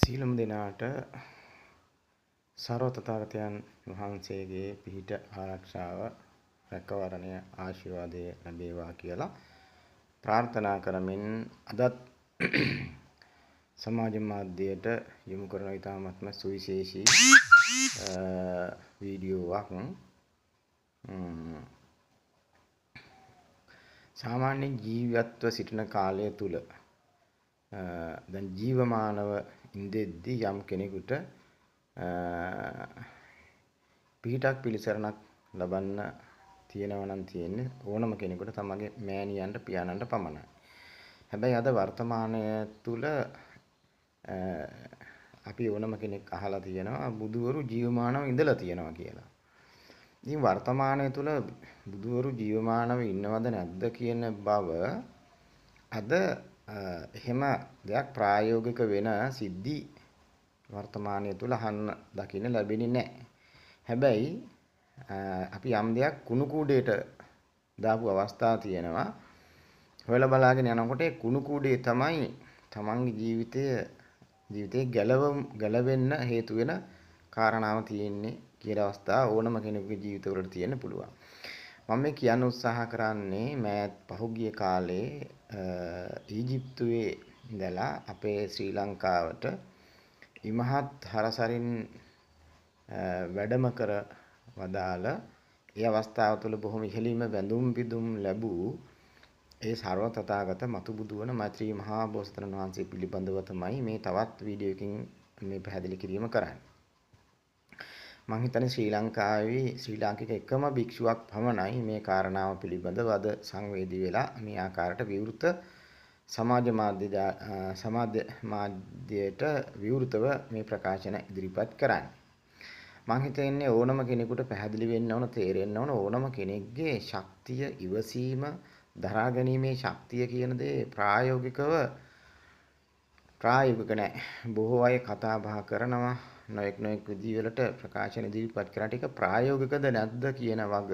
සීලම දෙනාට සර්වතථාගතයන් වහන්සේගේ පිහිට ආරක්ෂාව රැකවරණය ආශිර්වාදය ලැබේවා කියලා ප්‍රාර්ථනා කරමින් අදත් සමාජ මාධ්‍යයට යොමු කරන ඉතාමත්ම සුවිශේෂී වීඩියෝවක් සාමාන්‍ය ජීවත්ව සිටින කාලය තුල දැන් ජීවමානව ඉඳෙද්දී යම් කෙනෙකුට පිහිටක් පිළිසරණක් ලබන්න තියෙනවා නම් තියෙන්නේ ඕනම කෙනෙකුට තමගේ මෑණියන්ට පියාණන්ට පමණයි. හැබැයි අද වර්තමානය තුල අපි ඕනම කෙනෙක් අහලා තියෙනවා බුදුවරු ජීවමානව ඉඳලා තියෙනවා කියලා. ඉතින් වර්තමානය තුල බුදුවරු ජීවමානව ඉන්නවද නැද්ද කියන බව අද එහෙම දෙයක් ප්‍රායෝගික වෙන සිද්ධි වර්තමානය තුල අහන්න දකින්න ලැබෙන්නේ නැහැ. හැබැයි අපි යම් දෙයක් කුණු කූඩේට දාපු අවස්ථා තියෙනවා. හොයලා බලාගෙන යනකොට ඒ කුණු කූඩේ තමයි තමන්ගේ ජීවිතේ ගැලවෙන්න හේතු වෙන කාරණාව තියෙන්නේ කියලා අවස්ථාව ඕනම කෙනෙකුගේ ජීවිතවලට තියෙන්න පුළුවන්. මම මේ කියන්න උත්සාහ කරන්නේ මෑත් පහුගිය කාලේ ඊජිප්තුවේ ඉඳලා අපේ ශ්‍රී ලංකාවට ඉමහත් හරසරින් වැඩම කර වදාළ ඒ අවස්ථාව තුළ බොහොම ඉහළින්ම වැඳුම් පිදුම් ලැබූ ඒ සර්ව තථාගත මතු බුදු වන මෛත්‍රී මහා බෝසතාණන් වහන්සේ පිළිබඳව තමයි මේ තවත් වීඩියෝ එකකින් මේ පැහැදිලි කිරීම කරන්නේ. මම හිතන්නේ ශ්‍රී ලංකාවේ ශ්‍රී ලාංකික එකම භික්ෂුවක් පමණයි මේ කාරණාව පිළිබඳව අද සංවේදී වෙලා මේ ආකාරයට විවෘත සමාජ මාධ්‍යයට විවෘතව මේ ප්‍රකාශන ඉදිරිපත් කරන්නේ. මම හිතන්නේ ඕනම කෙනෙකුට පැහැදිලි වෙන්න ඕන තේරෙන්න ඕන ඕනම කෙනෙක්ගේ ශක්තිය ඉවසීම දරා ගැනීමේ ශක්තිය කියන දේ ප්‍රායෝගික නැහැ. බොහෝ අය කතා බහ කරනවා නොඑක් විදිහවලට ප්‍රකාශන ඉදිරිපත් කරා ටික ප්‍රායෝගිකද නැද්ද කියන වග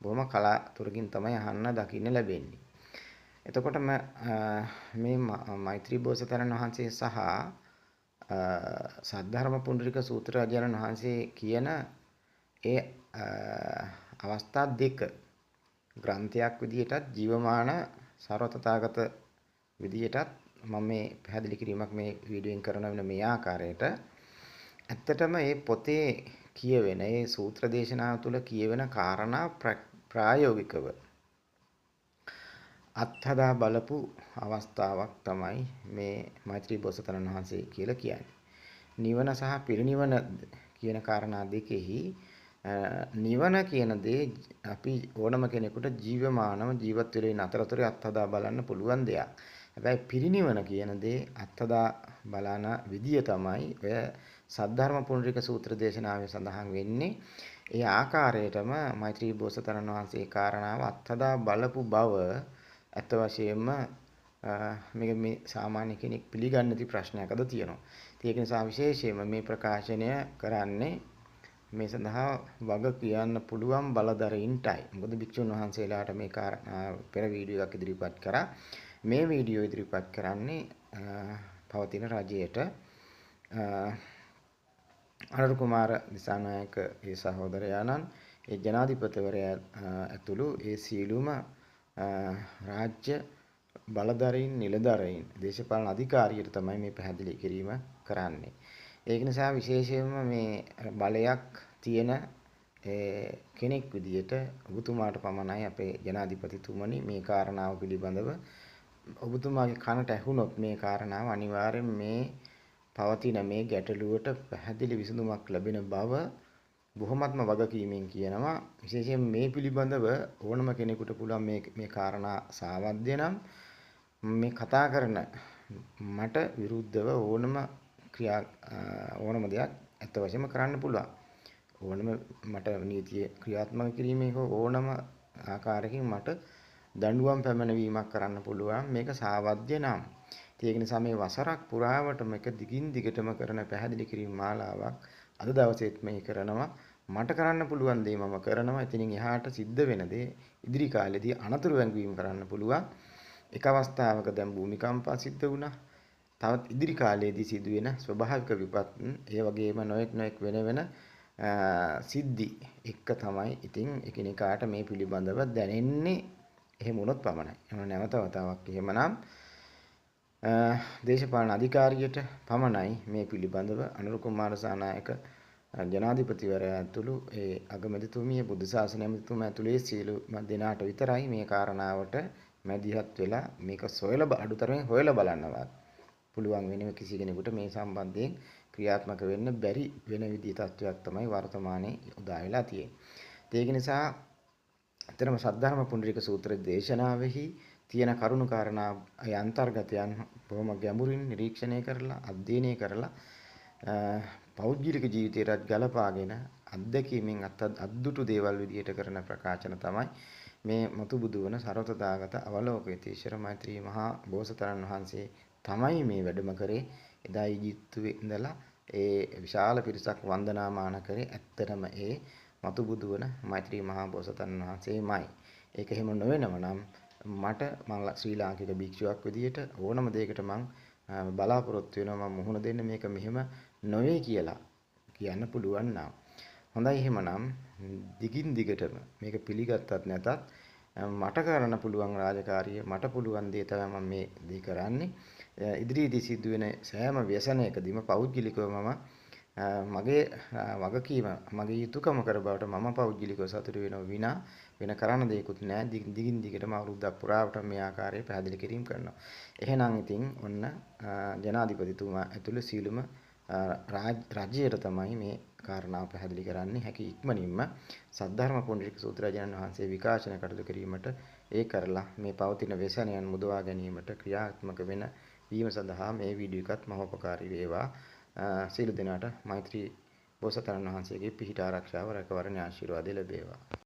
බොහොම කලාතුරකින් තමයි අහන්න දකින්න ලැබෙන්නේ. එතකොට මේ මෛත්‍රී බෝසතාණන් වහන්සේ සහ සද්ධර්ම පුණ්ඩරික සූත්‍රාධ්‍යයන් වහන්සේ කියන ඒ අවස්ථා දෙක ග්‍රන්ථයක් විදිහටත් ජීවමාන සර්වතථාගත විදිහටත් මම මේ පැහැදිලි කිරීමක් මේ වීඩියෝෙන් කරන වෙන මේ ආකාරයට ඇත්තටම මේ පොතේ කියවෙන ඒ සූත්‍ර දේශනාව තුළ කියවෙන කාරණා ප්‍රායෝගිකව අත්හදා බලපු අවස්ථාවක් තමයි මේ මෛත්‍රී බෝසතාණන් වහන්සේ කියලා කියන්නේ. නිවන සහ පිරිනිවන කියන කාරණා දෙකෙහි නිවන කියන දේ අපි ඕනම කෙනෙකුට ජීවමානව ජීවත් වෙලා ඉන්න අතරතුරේ අත්හදා බලන්න පුළුවන් දෙයක්. හැබැයි පිරිනිවන කියන දේ අත්හදා බලන විදිය තමයි ඔය සද්ධර්ම පුණ්ඩරික සූත්‍ර දේශනාවේ සඳහන් වෙන්නේ. ඒ ආකාරයටම මෛත්‍රී බෝසතාණන් වහන්සේ කාරණාව අත්හදා බලපු බව ඇත්ත වශයෙන්ම මේක මේ සාමාන්‍ය කෙනෙක් පිළිගන්න නැති ප්‍රශ්නයක් අද තියෙනවා. ඒක නිසා විශේෂයෙන්ම මේ ප්‍රකාශනය කරන්නේ මේ සඳහා වග කියන්න පුළුවන් බලධරයින්ටයි. මොකද භික්ෂුන් වහන්සේලාට මේ කාරණා පෙර වීඩියෝ එකක් ඉදිරිපත් කරා. මේ වීඩියෝ ඉදිරිපත් කරන්නේ පවතින රජයට අනුර කුමාර දිසානායක ඒ සහෝදරයාණන් ඒ ජනාධිපතිවරයා ඇතුළු ඒ සීලුම රාජ්‍ය බලධරයින් නිලධරයින් දේශපාලන අධිකාරියට තමයි මේ පැහැදිලි කිරීම කරන්නේ. ඒක නිසා විශේෂයෙන්ම මේ බලයක් තියෙන කෙනෙක් විදියට ඔබතුමාට පමණයි අපේ ජනාධිපතිතුමනි මේ කාරණාව පිළිබඳව ඔබතුමාගේ කනට ඇහුනොත් මේ කාරණාව අනිවාර්යෙන් මේ පවතින මේ ගැටලුවට පැහැදිලි විසඳුමක් ලැබෙන බව බොහොමත්ම වගකීමෙන් කියනවා. විශේෂයෙන් මේ පිළිබඳව ඕනම කෙනෙකුට පුළුවන් මේ කාරණා සාවද්‍ය නම් මේ කතා කරන මට විරුද්ධව ඕනම දෙයක් ඇත්ත වශයෙන්ම කරන්න පුළුවන්. ඕනම මට නීතිය ක්‍රියාත්මක කිරීමේ හෝ ඕනම ආකාරයකින් මට දඬුවම් පැමිණවීමක් කරන්න පුළුවන් මේක සාවද්‍ය නම්. ඒක නිසා මේ වසරක් පුරාවටම එක දිගින් දිගටම කරන පැහැදිලි කිරීම මාලාවක් අද දවසේත් මේ කරනවා. මට කරන්න පුළුවන් දේ මම කරනවා. ඉතින් එහාට සිද්ධ වෙන දේ ඉදිරි කාලෙදී අනතුරු වැංගීම් කරන්න පුළුවන්. එක අවස්ථාවක දැන් භූමිකම්පා සිද්ධ වුණා. තවත් ඉදිරි කාලයේදී සිදුවෙන ස්වභාවික විපත් ඒ වගේම නොඑක් වෙන සිද්ධි එක්ක තමයි ඉතින් එකිනෙකාට මේ පිළිබඳව දැනෙන්නේ. එහෙම වුණොත් පමණයි. එහෙනම් නැවත වතාවක් එහෙමනම් දේශපාලන අධිකාරියට පමණයි මේ පිළිබඳව අනුර කුමාර සානායක ජනාධිපතිවරයා ඇතුළු ඒ අගමැතිතුමිය බුදු සාසන ඇමතිතුමා ඇතුළේ සියලුම දෙනාට විතරයි මේ කාරණාවට මැදිහත් වෙලා මේක අඩුතරමින් හොයලා බලන්නවත් පුළුවන් වෙන කිසි කෙනෙකුට මේ සම්බන්ධයෙන් ක්‍රියාත්මක වෙන්න බැරි වෙන විදිහේ තත්ත්වයක් තමයි වර්තමානයේ උදා වෙලා තියෙන්නේ. ඒක නිසා අතරම සද්ධර්ම පුණ්ඩරික සූත්‍ර දේශනාවෙහි තියෙන කරුණු කාරණා ඒ අන්තර්ගතයන් බොහොම ගැඹුරින් නිරීක්ෂණය කරලා අධ්‍යයනය කරලා පෞද්ගලික ජීවිතයටත් ගලපාගෙන අත්දැකීමෙන් අද්දුටු දේවල් විදියට කරන ප්‍රකාශන තමයි මේ මතු බුදු වන සර්වතථාගත අවලෝකිතේශ්වර මෛත්‍රී මහා බෝසතාණන් වහන්සේ තමයි මේ වැඩම කරේ. එදා ඊජිප්තුවේ ඉඳලා ඒ විශාල පිරිසක් වන්දනාමාන කරේ ඇත්තටම ඒ මතු බුදු වන මෛත්‍රී මහා බෝසතාණන් වහන්සේමයි. ඒක එහෙම නොවෙනව නම් මට ශ්‍රී ලාංකික භික්ෂුවක් විදියට ඕනම දෙයකට මං බලාපොරොත්තු වෙනවා මම මුහුණ දෙන්න මේක මෙහෙම නොවේ කියලා කියන්න පුළුවන් නම් හොඳයි. එහෙමනම් දිගින් දිගටම මේක පිළිගත්තත් නැතත් මට කරන්න පුළුවන් රාජකාරිය මට පුළුවන් දේ තමයි මම මේ දේ කරන්නේ. ඉදිරියේදී සිදුවෙන සෑම ව්‍යසනයකදීම පෞද්ගලිකව මම මගේ වගකීම මගේ යුතුයකම කර බවට මම පෞද්ගලිකව සතුටු වෙනව විනා වෙන කරන්න දෙයක්වත් නැහැ. දිගින් දිගටම අවුරුද්දක් පුරාවට මේ ආකාරයේ පැහැදිලි කිරීම කරනවා. එහෙනම් ඉතින් ඔන්න ජනාධිපතිතුමා ඇතුළු සීලුම රාජ්‍යයට තමයි මේ කාරණාව පැහැදිලි කරන්නේ හැකි ඉක්මනින්ම සද්ධර්ම පුණ්ඩරික සූත්‍රාජනන් වහන්සේ විකාශන කටයුතු කිරීමට ඒ කරලා මේ පවතින ව්‍යසනයන් මුදවා ගැනීමට ක්‍රියාත්මක වෙන වීම සඳහා මේ වීඩියෝ එකත් මහෝපකාරී වේවා. සියලු දෙනාට මෛත්‍රී බෝසතාණන් වහන්සේගේ පිහිට ආරක්ෂාව රැකවරණ ආශිර්වාද ලැබේවා.